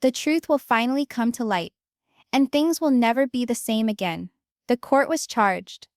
The truth will finally come to light, and things will never be the same again. The court was charged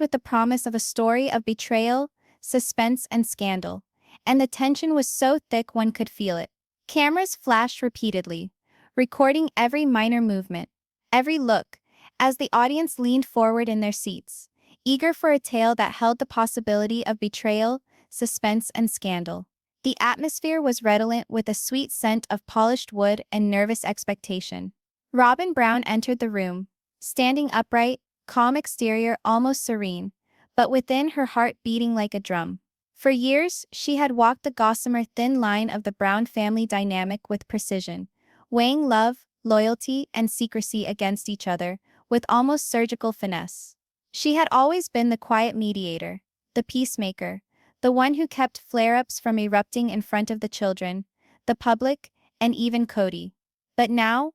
with the promise of a story of betrayal, suspense, and scandal, and the tension was so thick one could feel it. Cameras flashed repeatedly, recording every minor movement, every look, as the audience leaned forward in their seats, eager for a tale that held the possibility of betrayal, suspense, and scandal. The atmosphere was redolent with a sweet scent of polished wood and nervous expectation. Robyn Brown entered the room, standing upright, calm exterior almost serene, but within her heart beating like a drum. For years, she had walked the gossamer thin line of the Brown family dynamic with precision, weighing love, loyalty, and secrecy against each other with almost surgical finesse. She had always been the quiet mediator, the peacemaker, the one who kept flare-ups from erupting in front of the children, the public, and even Cody. But now,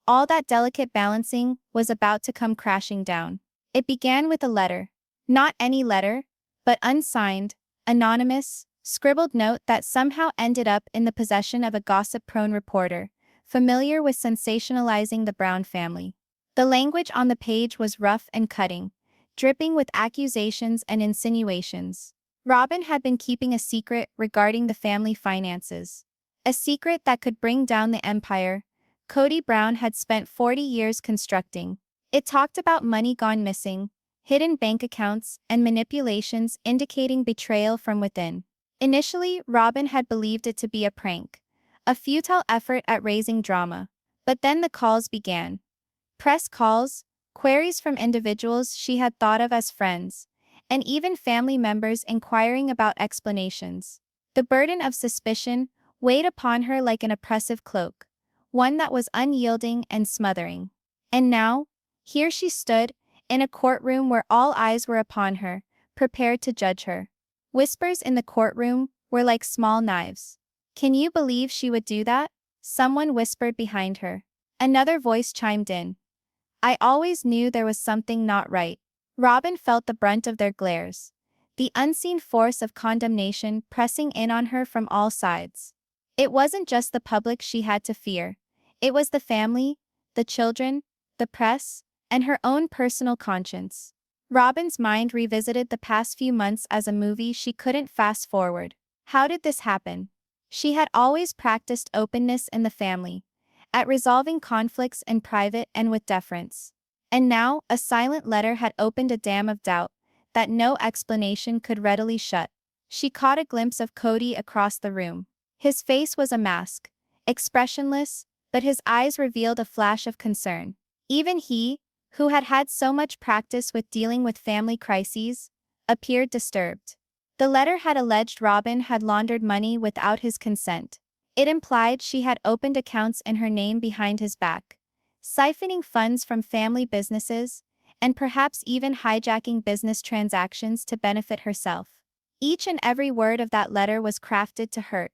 all that delicate balancing was about to come crashing down. It began with a letter. Not any letter, but unsigned, anonymous, scribbled note that somehow ended up in the possession of a gossip-prone reporter, familiar with sensationalizing the Brown family. The language on the page was rough and cutting, dripping with accusations and insinuations. Robyn had been keeping a secret regarding the family finances. A secret that could bring down the empire Cody Brown had spent 40 years constructing. It talked about money gone missing, hidden bank accounts, and manipulations indicating betrayal from within. Initially, Robyn had believed it to be a prank, a futile effort at raising drama. But then the calls began. Press calls, queries from individuals she had thought of as friends, and even family members inquiring about explanations. The burden of suspicion weighed upon her like an oppressive cloak, one that was unyielding and smothering. And now, here she stood, in a courtroom where all eyes were upon her, prepared to judge her. Whispers in the courtroom were like small knives. "Can you believe she would do that?" Someone whispered behind her. Another voice chimed in. "I always knew there was something not right." Robyn felt the brunt of their glares, the unseen force of condemnation pressing in on her from all sides. It wasn't just the public she had to fear. It was the family, the children, the press, and her own personal conscience. Robyn's mind revisited the past few months as a movie she couldn't fast forward. How did this happen? She had always practiced openness in the family, at resolving conflicts in private and with deference. And now, a silent letter had opened a dam of doubt that no explanation could readily shut. She caught a glimpse of Cody across the room. His face was a mask, expressionless, but his eyes revealed a flash of concern. Even he, who had had so much practice with dealing with family crises, appeared disturbed. The letter had alleged Robyn had laundered money without his consent. It implied she had opened accounts in her name behind his back, siphoning funds from family businesses, and perhaps even hijacking business transactions to benefit herself. Each and every word of that letter was crafted to hurt,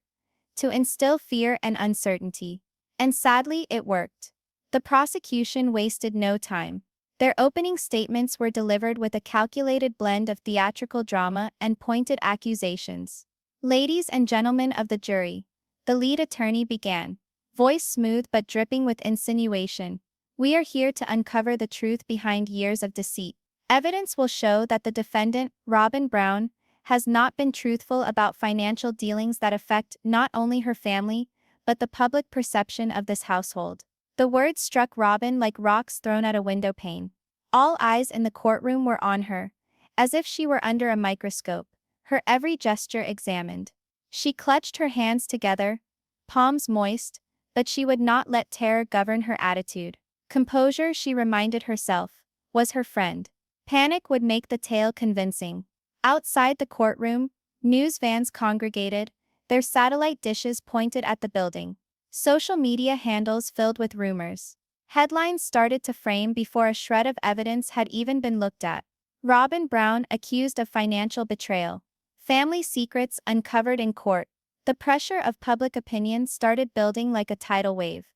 to instill fear and uncertainty. And sadly, it worked. The prosecution wasted no time. Their opening statements were delivered with a calculated blend of theatrical drama and pointed accusations. "Ladies and gentlemen of the jury," the lead attorney began, voice smooth but dripping with insinuation, "we are here to uncover the truth behind years of deceit. Evidence will show that the defendant, Robyn Brown, has not been truthful about financial dealings that affect not only her family, but the public perception of this household." The words struck Robyn like rocks thrown at a window pane. All eyes in the courtroom were on her, as if she were under a microscope, her every gesture examined. She clutched her hands together, palms moist, but she would not let terror govern her attitude. Composure, she reminded herself, was her friend. Panic would make the tale convincing. Outside the courtroom, news vans congregated, their satellite dishes pointed at the building. Social media handles filled with rumors. Headlines started to frame before a shred of evidence had even been looked at. Robyn Brown accused of financial betrayal. Family secrets uncovered in court. The pressure of public opinion started building like a tidal wave.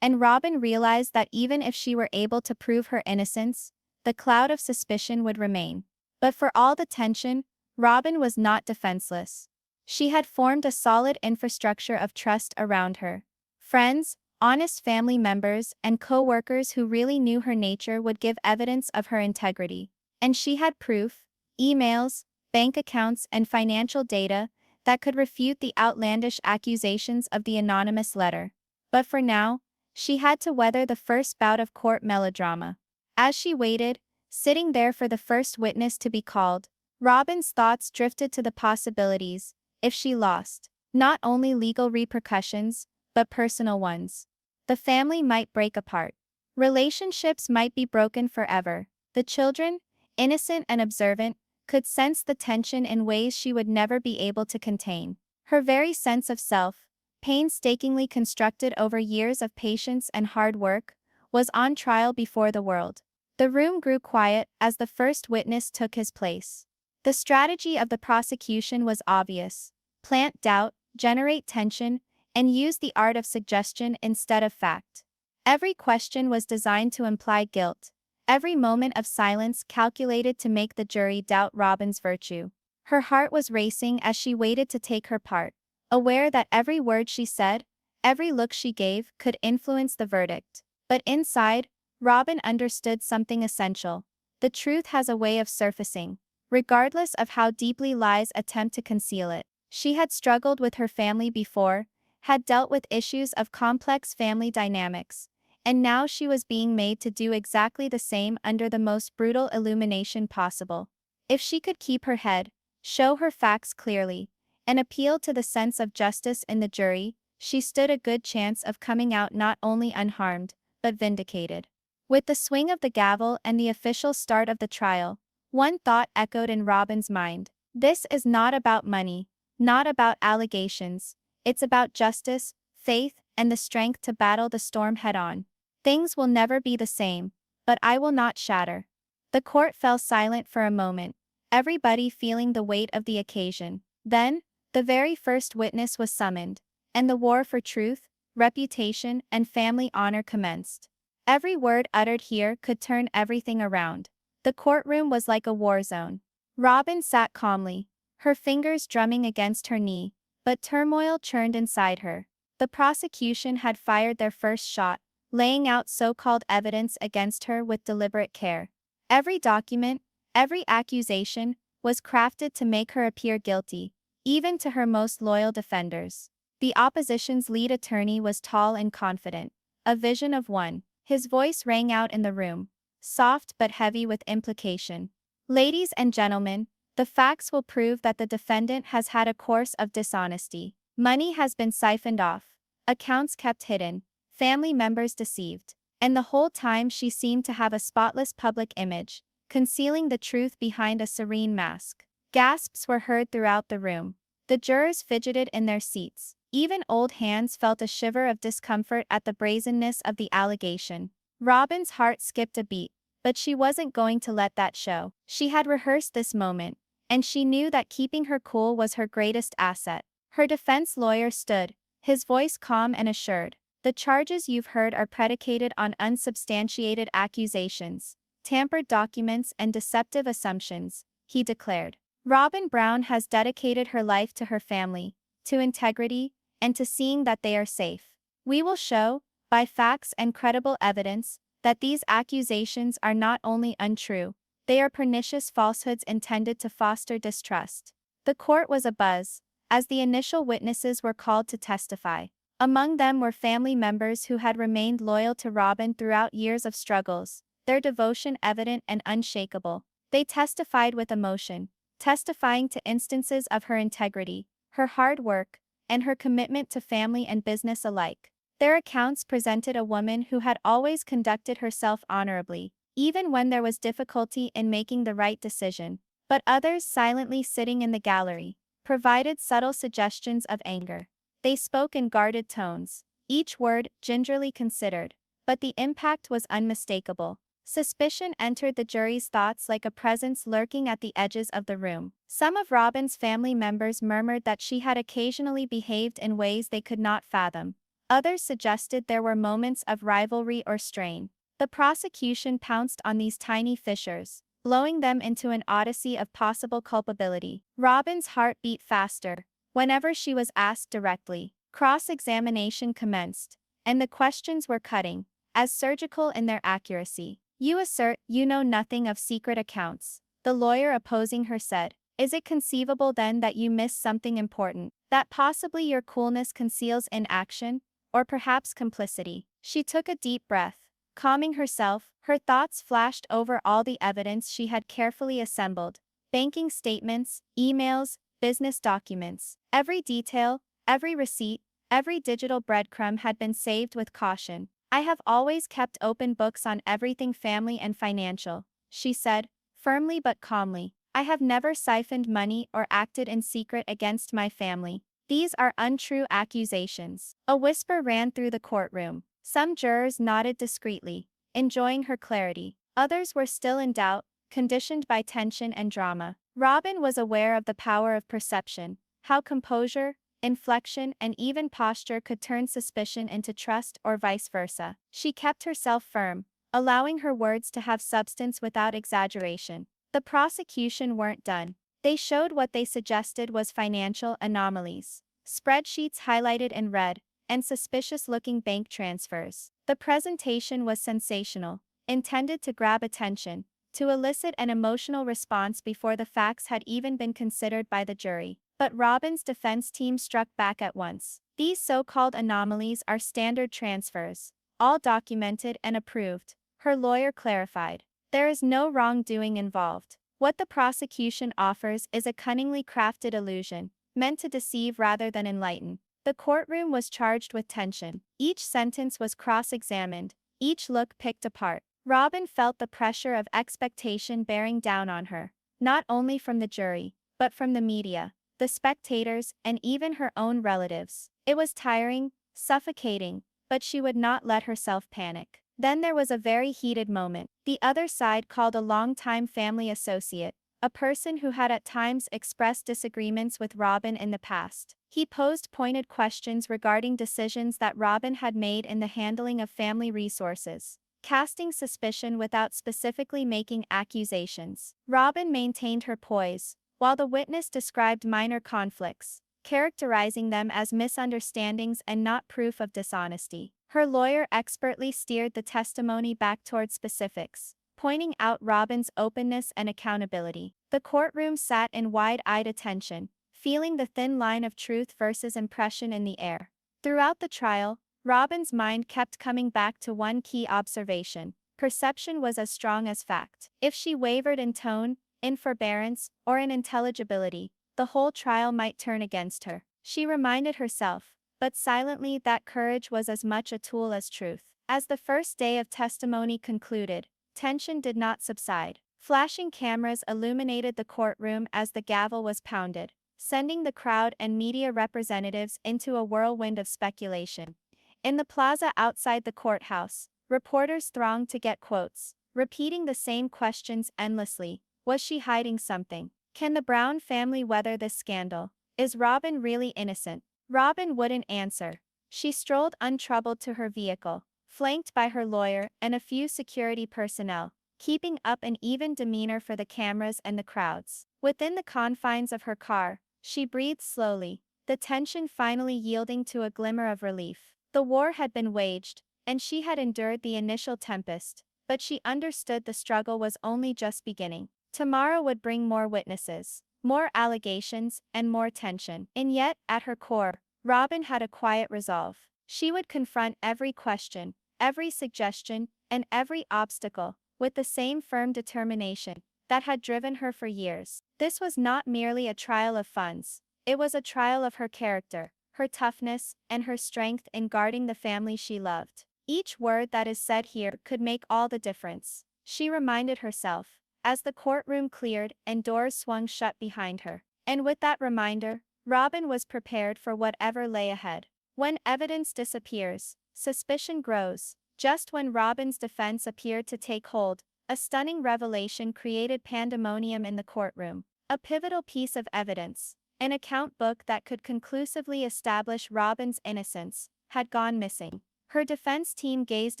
And Robyn realized that even if she were able to prove her innocence, the cloud of suspicion would remain. But for all the tension, Robyn was not defenseless. She had formed a solid infrastructure of trust around her. Friends, Honest family members and co-workers who really knew her nature would give evidence of her integrity. And she had proof, emails, bank accounts and financial data that could refute the outlandish accusations of the anonymous letter. But for now, she had to weather the first bout of court melodrama. As she waited, sitting there for the first witness to be called, Robyn's thoughts drifted to the possibilities. If she lost, not only legal repercussions, but personal ones. The family might break apart. Relationships might be broken forever. The children, innocent and observant, could sense the tension in ways she would never be able to contain. Her very sense of self, painstakingly constructed over years of patience and hard work, was on trial before the world. The room grew quiet as the first witness took his place. The strategy of the prosecution was obvious: plant doubt, generate tension, and use the art of suggestion instead of fact. Every question was designed to imply guilt, every moment of silence calculated to make the jury doubt Robyn's virtue. Her heart was racing as she waited to take her part, aware that every word she said, every look she gave could influence the verdict. But inside, Robyn understood something essential. The truth has a way of surfacing, regardless of how deeply lies attempt to conceal it. She had struggled with her family before, had dealt with issues of complex family dynamics, and now she was being made to do exactly the same under the most brutal illumination possible. If she could keep her head, show her facts clearly, and appeal to the sense of justice in the jury, she stood a good chance of coming out not only unharmed, but vindicated. With the swing of the gavel and the official start of the trial, one thought echoed in Robyn's mind. This is not about money, not about allegations. It's about justice, faith, and the strength to battle the storm head-on. Things will never be the same, but I will not shatter. The court fell silent for a moment, everybody feeling the weight of the occasion. Then, the very first witness was summoned, and the war for truth, reputation, and family honor commenced. Every word uttered here could turn everything around. The courtroom was like a war zone. Robyn sat calmly, her fingers drumming against her knee, but turmoil churned inside her. The prosecution had fired their first shot, laying out so-called evidence against her with deliberate care. Every document, every accusation, was crafted to make her appear guilty, even to her most loyal defenders. The opposition's lead attorney was tall and confident, a vision of one. His voice rang out in the room, soft but heavy with implication. Ladies and gentlemen, the facts will prove that the defendant has had a course of dishonesty. Money has been siphoned off, accounts kept hidden, family members deceived, and the whole time she seemed to have a spotless public image, concealing the truth behind a serene mask. Gasps were heard throughout the room. The jurors fidgeted in their seats. Even old hands felt a shiver of discomfort at the brazenness of the allegation. Robyn's heart skipped a beat, but she wasn't going to let that show. She had rehearsed this moment, and she knew that keeping her cool was her greatest asset. Her defense lawyer stood, his voice calm and assured. The charges you've heard are predicated on unsubstantiated accusations, tampered documents and deceptive assumptions, he declared. Robyn Brown has dedicated her life to her family, to integrity, and to seeing that they are safe. We will show, by facts and credible evidence, that these accusations are not only untrue, they are pernicious falsehoods intended to foster distrust. The court was abuzz, as the initial witnesses were called to testify. Among them were family members who had remained loyal to Robyn throughout years of struggles, their devotion evident and unshakable. They testified with emotion, testifying to instances of her integrity, her hard work, and her commitment to family and business alike. Their accounts presented a woman who had always conducted herself honorably, even when there was difficulty in making the right decision. But others, silently sitting in the gallery, provided subtle suggestions of anger. They spoke in guarded tones, each word gingerly considered, but the impact was unmistakable. Suspicion entered the jury's thoughts like a presence lurking at the edges of the room. Some of Robyn's family members murmured that she had occasionally behaved in ways they could not fathom. Others suggested there were moments of rivalry or strain. The prosecution pounced on these tiny fissures, blowing them into an odyssey of possible culpability. Robyn's heart beat faster. Whenever she was asked directly, cross-examination commenced, and the questions were cutting, as surgical in their accuracy. You assert you know nothing of secret accounts. The lawyer opposing her said. Is it conceivable then that you missed something important, that possibly your coolness conceals inaction, or perhaps complicity? She took a deep breath. Calming herself, her thoughts flashed over all the evidence she had carefully assembled. Banking statements, emails, business documents. Every detail, every receipt, every digital breadcrumb had been saved with caution. I have always kept open books on everything family and financial, she said, firmly but calmly. I have never siphoned money or acted in secret against my family. These are untrue accusations. A whisper ran through the courtroom. Some jurors nodded discreetly, enjoying her clarity. Others were still in doubt, conditioned by tension and drama. Robyn was aware of the power of perception, how composure, inflection, and even posture could turn suspicion into trust or vice versa. She kept herself firm, allowing her words to have substance without exaggeration. The prosecution weren't done. They showed what they suggested was financial anomalies. Spreadsheets highlighted in red, and suspicious-looking bank transfers. The presentation was sensational, intended to grab attention, to elicit an emotional response before the facts had even been considered by the jury. But Robyn's defense team struck back at once. These so-called anomalies are standard transfers, all documented and approved, her lawyer clarified. There is no wrongdoing involved. What the prosecution offers is a cunningly crafted illusion, meant to deceive rather than enlighten. The courtroom was charged with tension. Each sentence was cross-examined, each look picked apart. Robyn felt the pressure of expectation bearing down on her, not only from the jury, but from the media, the spectators, and even her own relatives. It was tiring, suffocating, but she would not let herself panic. Then there was a very heated moment. The other side called a longtime family associate, a person who had at times expressed disagreements with Robyn in the past. He posed pointed questions regarding decisions that Robyn had made in the handling of family resources, casting suspicion without specifically making accusations. Robyn maintained her poise, while the witness described minor conflicts, characterizing them as misunderstandings and not proof of dishonesty. Her lawyer expertly steered the testimony back toward specifics, pointing out Robyn's openness and accountability. The courtroom sat in wide-eyed attention, feeling the thin line of truth versus impression in the air. Throughout the trial, Robyn's mind kept coming back to one key observation. Perception was as strong as fact. If she wavered in tone, in forbearance, or in intelligibility, the whole trial might turn against her. She reminded herself, but silently, that courage was as much a tool as truth. As the first day of testimony concluded, tension did not subside. Flashing cameras illuminated the courtroom as the gavel was pounded, sending the crowd and media representatives into a whirlwind of speculation. In the plaza outside the courthouse, reporters thronged to get quotes, repeating the same questions endlessly. Was she hiding something? Can the Brown family weather this scandal? Is Robyn really innocent? Robyn wouldn't answer. She strolled untroubled to her vehicle, flanked by her lawyer and a few security personnel, keeping up an even demeanor for the cameras and the crowds. Within the confines of her car, she breathed slowly, the tension finally yielding to a glimmer of relief. The war had been waged, and she had endured the initial tempest, but she understood the struggle was only just beginning. Tomorrow would bring more witnesses, more allegations, and more tension. And yet, at her core, Robyn had a quiet resolve. She would confront every question, every suggestion, and every obstacle, with the same firm determination that had driven her for years. This was not merely a trial of funds, it was a trial of her character, her toughness, and her strength in guarding the family she loved. Each word that is said here could make all the difference, she reminded herself, as the courtroom cleared and doors swung shut behind her. And with that reminder, Robyn was prepared for whatever lay ahead. When evidence disappears, suspicion grows. Just when Robyn's defense appeared to take hold, a stunning revelation created pandemonium in the courtroom. A pivotal piece of evidence, an account book that could conclusively establish Robyn's innocence, had gone missing. Her defense team gazed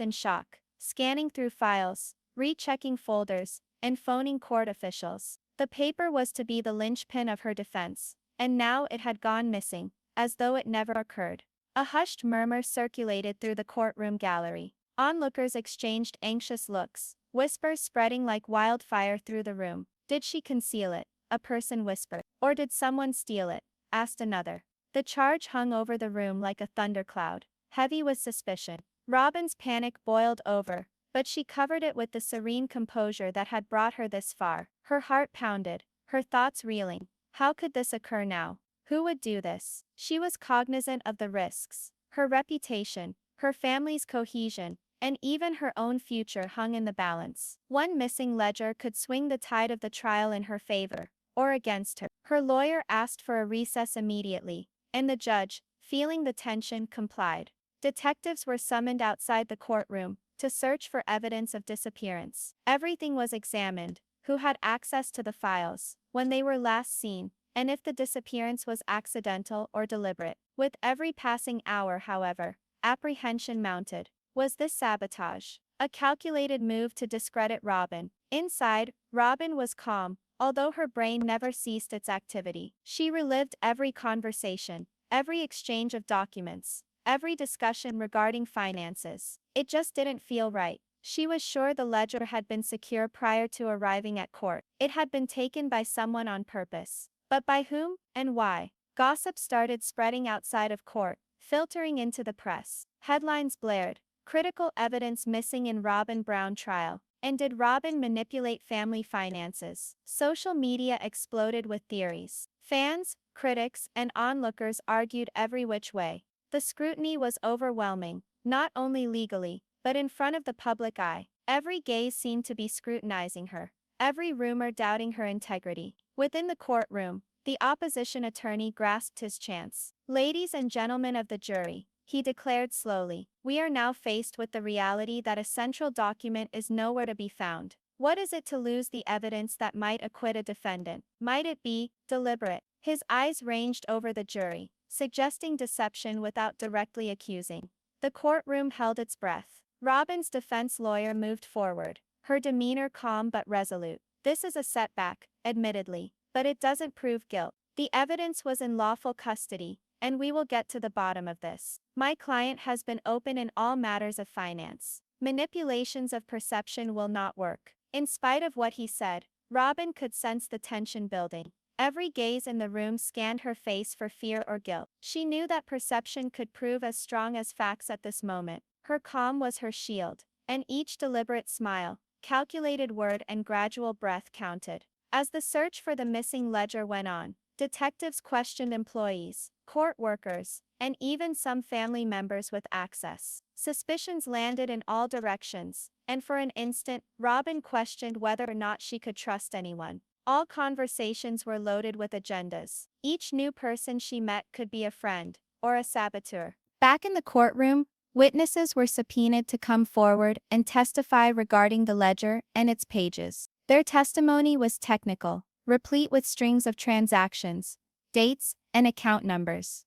in shock, scanning through files, rechecking folders, and phoning court officials. The paper was to be the linchpin of her defense, and now it had gone missing, as though it never occurred. A hushed murmur circulated through the courtroom gallery. Onlookers exchanged anxious looks, whispers spreading like wildfire through the room. Did she conceal it? A person whispered. Or did someone steal it? Asked another. The charge hung over the room like a thundercloud, heavy with suspicion. Robyn's panic boiled over, but she covered it with the serene composure that had brought her this far. Her heart pounded, her thoughts reeling. How could this occur now? Who would do this? She was cognizant of the risks. Her reputation, her family's cohesion, and even her own future hung in the balance. One missing ledger could swing the tide of the trial in her favor, or against her. Her lawyer asked for a recess immediately, and the judge, feeling the tension, complied. Detectives were summoned outside the courtroom to search for evidence of disappearance. Everything was examined: who had access to the files, when they were last seen, and if the disappearance was accidental or deliberate. With every passing hour, however, apprehension mounted. Was this sabotage? A calculated move to discredit Robyn? Inside, Robyn was calm, although her brain never ceased its activity. She relived every conversation, every exchange of documents, every discussion regarding finances. It just didn't feel right. She was sure the ledger had been secure prior to arriving at court. It had been taken by someone on purpose. But by whom, and why? Gossip started spreading outside of court, filtering into the press. Headlines blared: critical evidence missing in Robyn Brown trial. And did Robyn manipulate family finances? Social media exploded with theories. Fans, critics, and onlookers argued every which way. The scrutiny was overwhelming, not only legally, but in front of the public eye. Every gaze seemed to be scrutinizing her, every rumor doubting her integrity. Within the courtroom, the opposition attorney grasped his chance. "Ladies and gentlemen of the jury," he declared slowly, "we are now faced with the reality that a central document is nowhere to be found. What is it to lose the evidence that might acquit a defendant? Might it be deliberate?" His eyes ranged over the jury, suggesting deception without directly accusing. The courtroom held its breath. Robyn's defense lawyer moved forward, her demeanor calm but resolute. "This is a setback, admittedly, but it doesn't prove guilt. The evidence was in lawful custody, and we will get to the bottom of this. My client has been open in all matters of finance. Manipulations of perception will not work." In spite of what he said, Robyn could sense the tension building. Every gaze in the room scanned her face for fear or guilt. She knew that perception could prove as strong as facts at this moment. Her calm was her shield, and each deliberate smile, calculated word, and gradual breath counted. As the search for the missing ledger went on, detectives questioned employees, court workers, and even some family members with access. Suspicions landed in all directions, and for an instant, Robyn questioned whether or not she could trust anyone. All conversations were loaded with agendas. Each new person she met could be a friend, or a saboteur. Back in the courtroom, witnesses were subpoenaed to come forward and testify regarding the ledger and its pages. Their testimony was technical, replete with strings of transactions, dates, and account numbers.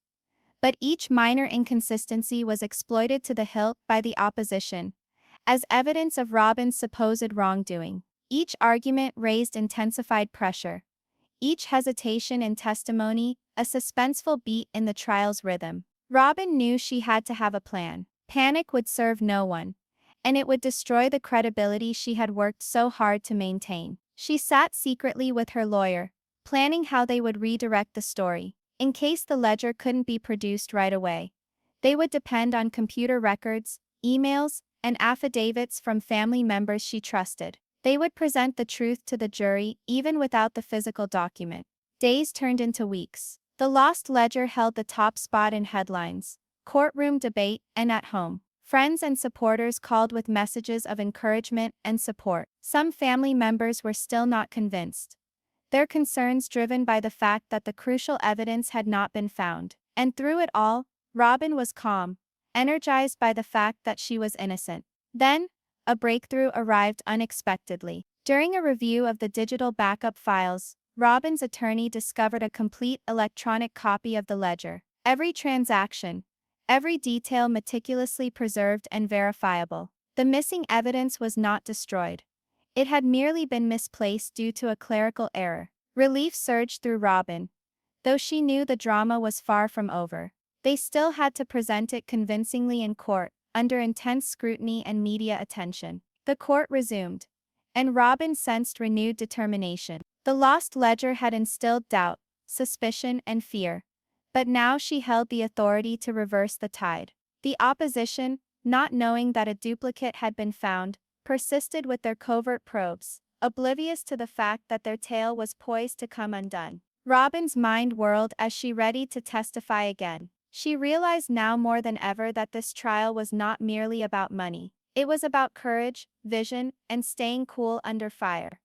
But each minor inconsistency was exploited to the hilt by the opposition as evidence of Robyn's supposed wrongdoing. Each argument raised intensified pressure. Each hesitation in testimony, a suspenseful beat in the trial's rhythm. Robyn knew she had to have a plan. Panic would serve no one, and it would destroy the credibility she had worked so hard to maintain. She sat secretly with her lawyer, planning how they would redirect the story. In case the ledger couldn't be produced right away, they would depend on computer records, emails, and affidavits from family members she trusted. They would present the truth to the jury even without the physical document. Days turned into weeks. The lost ledger held the top spot in headlines, courtroom debate, and at home. Friends and supporters called with messages of encouragement and support. Some family members were still not convinced, their concerns driven by the fact that the crucial evidence had not been found. And through it all, Robyn was calm, energized by the fact that she was innocent. Then, a breakthrough arrived unexpectedly. During a review of the digital backup files, Robyn's attorney discovered a complete electronic copy of the ledger. Every transaction, every detail meticulously preserved and verifiable. The missing evidence was not destroyed. It had merely been misplaced due to a clerical error. Relief surged through Robyn, though she knew the drama was far from over. they still had to present it convincingly in court, under intense scrutiny and media attention. The court resumed, and Robyn sensed renewed determination. The lost ledger had instilled doubt, suspicion, and fear, but now she held the authority to reverse the tide. The opposition, not knowing that a duplicate had been found, persisted with their covert probes, oblivious to the fact that their tale was poised to come undone. Robyn's mind whirled as she readied to testify again. She realized now more than ever that this trial was not merely about money. It was about courage, vision, and staying cool under fire.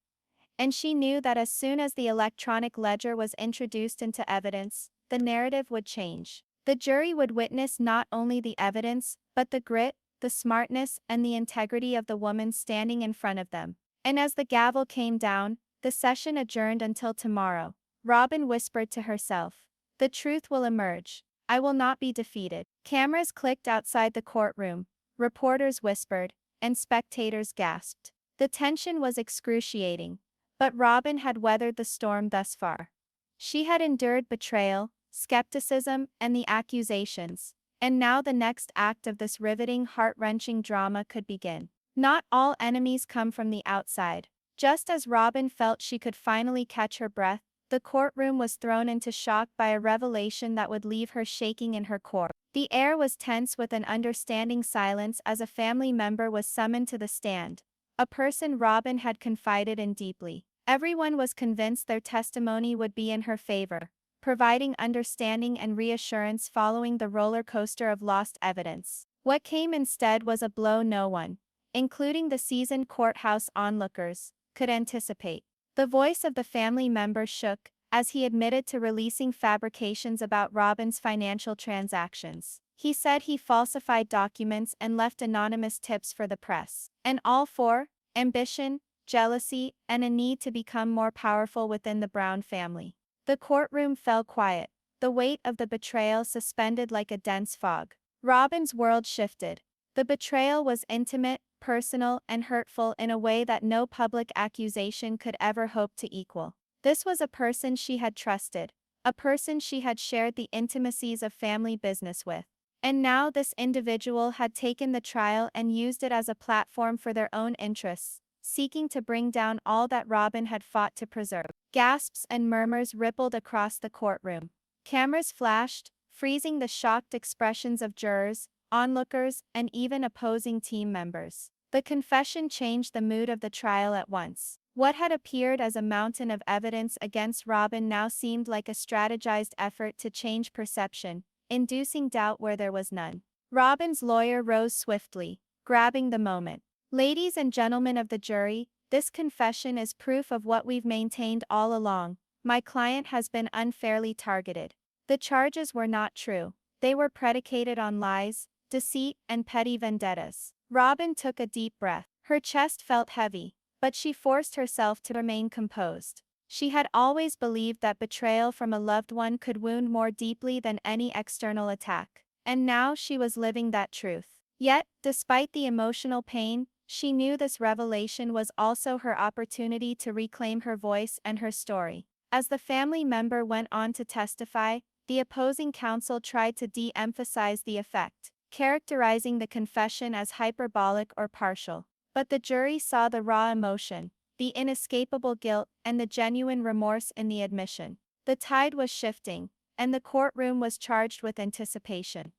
And she knew that as soon as the electronic ledger was introduced into evidence, the narrative would change. The jury would witness not only the evidence, but the grit, the smartness, and the integrity of the woman standing in front of them. And as the gavel came down, the session adjourned until tomorrow. Robyn whispered to herself, "The truth will emerge. I will not be defeated." Cameras clicked outside the courtroom, reporters whispered, and spectators gasped. The tension was excruciating, but Robyn had weathered the storm thus far. She had endured betrayal, skepticism, and the accusations, and now the next act of this riveting, heart-wrenching drama could begin. Not all enemies come from the outside. Just as Robyn felt she could finally catch her breath, the courtroom was thrown into shock by a revelation that would leave her shaking in her core. The air was tense with an understanding silence as a family member was summoned to the stand, a person Robyn had confided in deeply. Everyone was convinced their testimony would be in her favor, providing understanding and reassurance following the roller coaster of lost evidence. What came instead was a blow no one, including the seasoned courthouse onlookers, could anticipate. The voice of the family member shook as he admitted to releasing fabrications about Robyn's financial transactions. He said he falsified documents and left anonymous tips for the press. And all for ambition, jealousy, and a need to become more powerful within the Brown family. The courtroom fell quiet, the weight of the betrayal suspended like a dense fog. Robyn's world shifted. The betrayal was intimate, personal, and hurtful in a way that no public accusation could ever hope to equal. This was a person she had trusted, a person she had shared the intimacies of family business with. And now this individual had taken the trial and used it as a platform for their own interests, seeking to bring down all that Robyn had fought to preserve. Gasps and murmurs rippled across the courtroom. Cameras flashed, freezing the shocked expressions of jurors, onlookers, and even opposing team members. The confession changed the mood of the trial at once. What had appeared as a mountain of evidence against Robyn now seemed like a strategized effort to change perception, inducing doubt where there was none. Robyn's lawyer rose swiftly, grabbing the moment. "Ladies and gentlemen of the jury, this confession is proof of what we've maintained all along. My client has been unfairly targeted. The charges were not true. They were predicated on lies, deceit, and petty vendettas." Robyn took a deep breath. Her chest felt heavy, but she forced herself to remain composed. She had always believed that betrayal from a loved one could wound more deeply than any external attack, and now she was living that truth. Yet, despite the emotional pain, she knew this revelation was also her opportunity to reclaim her voice and her story. As the family member went on to testify, the opposing counsel tried to de-emphasize the effect, characterizing the confession as hyperbolic or partial. But the jury saw the raw emotion, the inescapable guilt, and the genuine remorse in the admission. The tide was shifting, and the courtroom was charged with anticipation.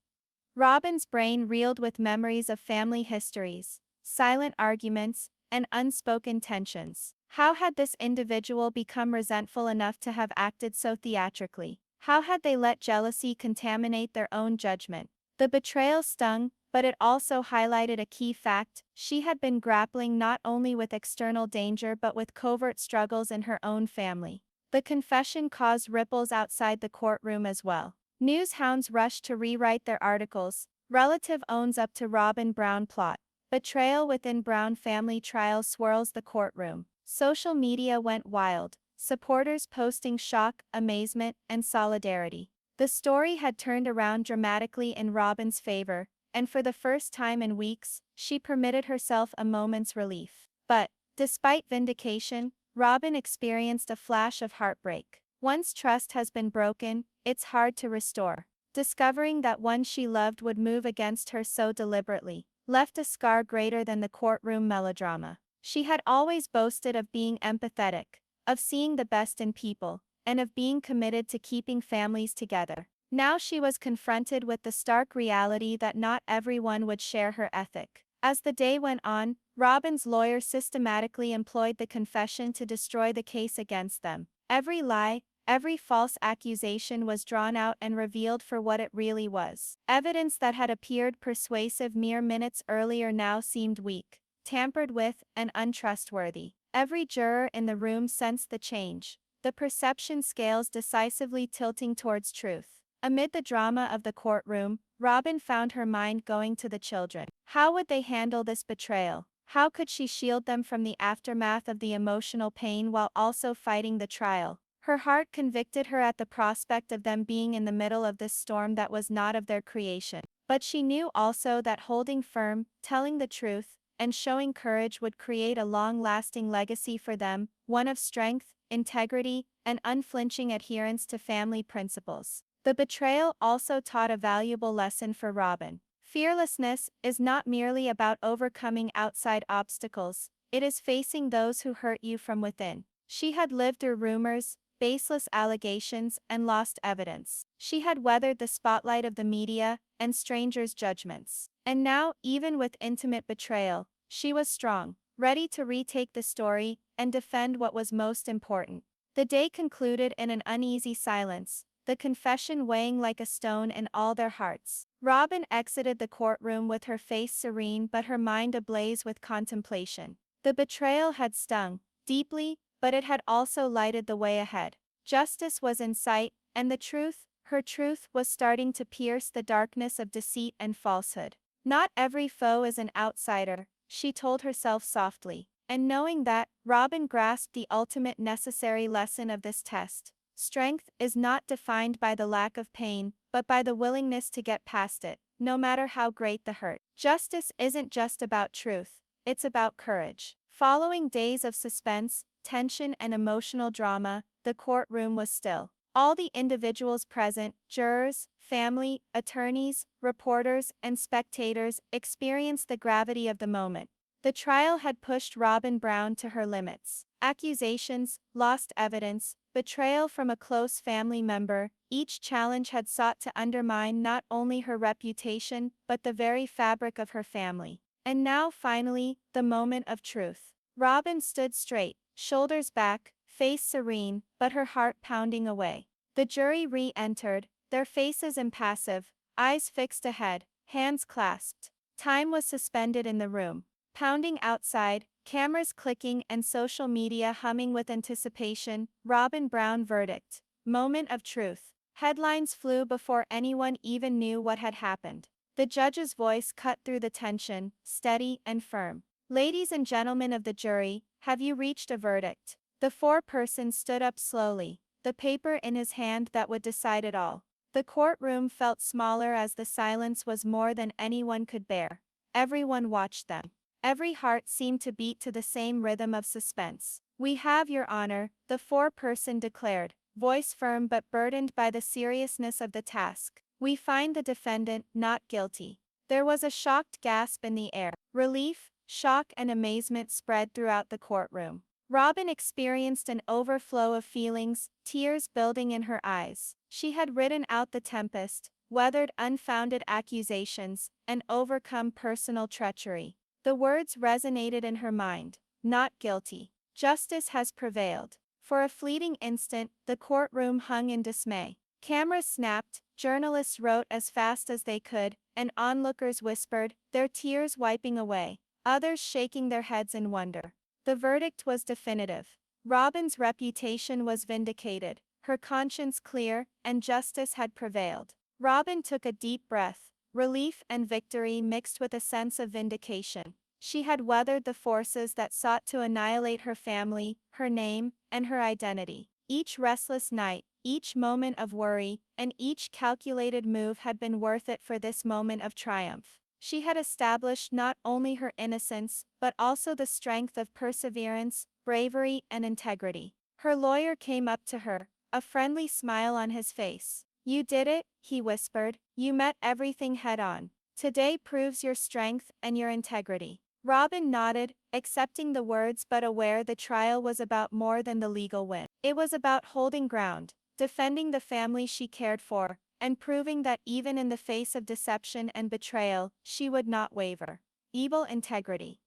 Robyn's brain reeled with memories of family histories, silent arguments, and unspoken tensions. How had this individual become resentful enough to have acted so theatrically? How had they let jealousy contaminate their own judgment? The betrayal stung, but it also highlighted a key fact: she had been grappling not only with external danger but with covert struggles in her own family. The confession caused ripples outside the courtroom as well. News hounds rushed to rewrite their articles. Relative owns up to Robyn Brown plot. Betrayal within Brown family trial swirls the courtroom. Social media went wild, supporters posting shock, amazement, and solidarity. The story had turned around dramatically in Robyn's favor, and for the first time in weeks, she permitted herself a moment's relief. But, despite vindication, Robyn experienced a flash of heartbreak. Once trust has been broken, it's hard to restore. discovering that one she loved would move against her so deliberately, left a scar greater than the courtroom melodrama. She had always boasted of being empathetic, of seeing the best in people, and of being committed to keeping families together. Now she was confronted with the stark reality that not everyone would share her ethic. As the day went on, Robyn's lawyer systematically employed the confession to destroy the case against them. Every lie, every false accusation was drawn out and revealed for what it really was. Evidence that had appeared persuasive mere minutes earlier now seemed weak, tampered with, and untrustworthy. Every juror in the room sensed the change, the perception scales decisively tilting towards truth. Amid the drama of the courtroom, Robyn found her mind going to the children. How would they handle this betrayal? How could she shield them from the aftermath of the emotional pain while also fighting the trial? Her heart convicted her at the prospect of them being in the middle of this storm that was not of their creation. But she knew also that holding firm, telling the truth, and showing courage would create a long-lasting legacy for them, one of strength, integrity, and unflinching adherence to family principles. The betrayal also taught a valuable lesson for Robyn. Fearlessness is not merely about overcoming outside obstacles, it is facing those who hurt you from within. She had lived through rumors, baseless allegations, and lost evidence. She had weathered the spotlight of the media and strangers' judgments. And now, even with intimate betrayal, she was strong, ready to retake the story and defend what was most important. The day concluded in an uneasy silence, the confession weighing like a stone in all their hearts. Robyn exited the courtroom with her face serene but her mind ablaze with contemplation. The betrayal had stung deeply, but it had also lighted the way ahead. Justice was in sight, and the truth, her truth, was starting to pierce the darkness of deceit and falsehood. Not every foe is an outsider, she told herself softly. And knowing that, Robyn grasped the ultimate necessary lesson of this test. Strength is not defined by the lack of pain, but by the willingness to get past it, no matter how great the hurt. Justice isn't just about truth, it's about courage. Following days of suspense, tension, and emotional drama, the courtroom was still. All the individuals present, jurors, family, attorneys, reporters, and spectators, experienced the gravity of the moment. The trial had pushed Robyn Brown to her limits. Accusations, lost evidence, betrayal from a close family member, each challenge had sought to undermine not only her reputation but the very fabric of her family. And now finally, the moment of truth. Robyn stood straight, shoulders back, face serene, but her heart pounding away. The jury re-entered, their faces impassive, eyes fixed ahead, hands clasped. Time was suspended in the room. Pounding outside, cameras clicking and social media humming with anticipation. Robyn Brown verdict. Moment of truth. Headlines flew before anyone even knew what had happened. The judge's voice cut through the tension, steady and firm. Ladies and gentlemen of the jury, have you reached a verdict? The foreperson stood up slowly, the paper in his hand that would decide it all. The courtroom felt smaller as the silence was more than anyone could bear. Everyone watched them. Every heart seemed to beat to the same rhythm of suspense. We have, Your Honor, the foreperson declared, voice firm but burdened by the seriousness of the task. We find the defendant not guilty. There was a shocked gasp in the air. Relief, shock, and amazement spread throughout the courtroom. Robyn experienced an overflow of feelings, tears building in her eyes. She had ridden out the tempest, weathered unfounded accusations, and overcome personal treachery. The words resonated in her mind. Not guilty. Justice has prevailed. For a fleeting instant, the courtroom hung in dismay. Cameras snapped, journalists wrote as fast as they could, and onlookers whispered, their tears wiping away, others shaking their heads in wonder. The verdict was definitive. Robyn's reputation was vindicated, her conscience clear, and justice had prevailed. Robyn took a deep breath. Relief and victory mixed with a sense of vindication. She had weathered the forces that sought to annihilate her family, her name, and her identity. Each restless night, each moment of worry, and each calculated move had been worth it for this moment of triumph. She had established not only her innocence, but also the strength of perseverance, bravery, and integrity. Her lawyer came up to her, a friendly smile on his face. You did it, he whispered. You met everything head on. Today proves your strength and your integrity. Robyn nodded, accepting the words but aware the trial was about more than the legal win. It was about holding ground, defending the family she cared for, and proving that even in the face of deception and betrayal, she would not waver. Evil integrity.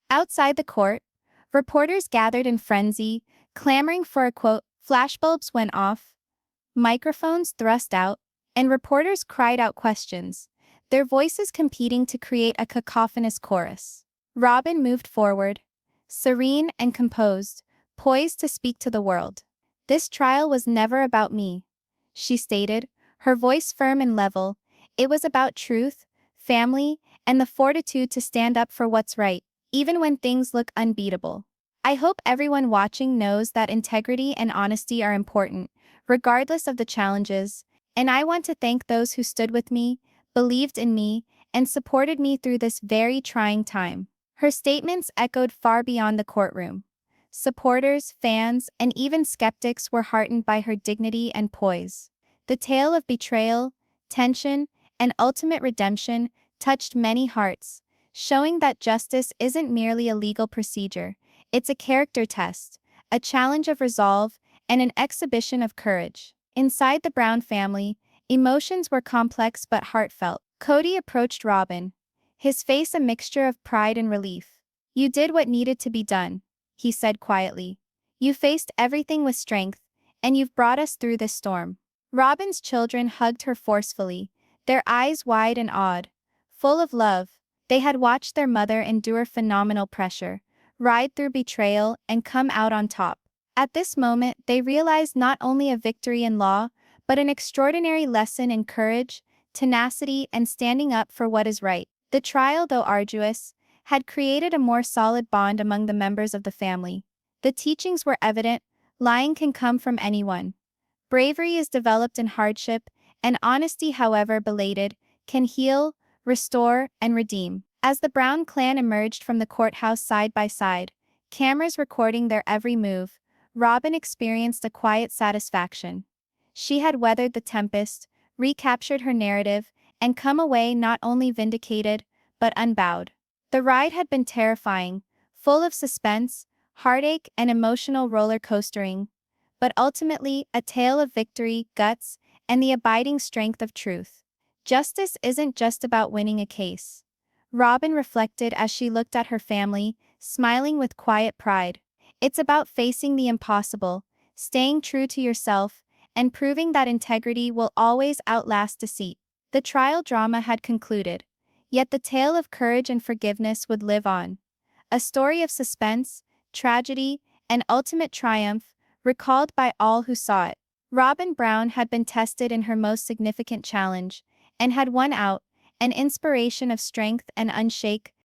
Outside the court, reporters gathered in frenzy, clamoring for a quote. Flashbulbs went off, microphones thrust out, and reporters cried out questions, their voices competing to create a cacophonous chorus. Robyn moved forward, serene and composed, poised to speak to the world. This trial was never about me, she stated, her voice firm and level. It was about truth, family, and the fortitude to stand up for what's right, even when things look unbeatable. I hope everyone watching knows that integrity and honesty are important, regardless of the challenges, and I want to thank those who stood with me, believed in me, and supported me through this very trying time. Her statements echoed far beyond the courtroom. Supporters, fans, and even skeptics were heartened by her dignity and poise. The tale of betrayal, tension, and ultimate redemption touched many hearts, showing that justice isn't merely a legal procedure, it's a character test, a challenge of resolve, and an exhibition of courage. Inside the Brown family, emotions were complex but heartfelt. Cody approached Robyn, his face a mixture of pride and relief. You did what needed to be done, he said quietly. You faced everything with strength, and you've brought us through this storm. Robyn's children hugged her forcefully, their eyes wide and awed, full of love. They had watched their mother endure phenomenal pressure, ride through betrayal, and come out on top. At this moment, they realized not only a victory in law, but an extraordinary lesson in courage, tenacity, and standing up for what is right. The trial, though arduous, had created a more solid bond among the members of the family. The teachings were evident: lying can come from anyone. Bravery is developed in hardship, and honesty, however belated, can heal, restore, and redeem. As the Brown clan emerged from the courthouse side by side, cameras recording their every move, Robyn experienced a quiet satisfaction. She had weathered the tempest, recaptured her narrative, and come away not only vindicated, but unbowed. The ride had been terrifying, full of suspense, heartache, and emotional roller coastering, but ultimately a tale of victory, guts, and the abiding strength of truth. Justice isn't just about winning a case, Robyn reflected as she looked at her family, smiling with quiet pride. It's about facing the impossible, staying true to yourself, and proving that integrity will always outlast deceit. The trial drama had concluded, yet the tale of courage and forgiveness would live on. A story of suspense, tragedy, and ultimate triumph, recalled by all who saw it. Robyn Brown had been tested in her most significant challenge, and had won out, an inspiration of strength and unshake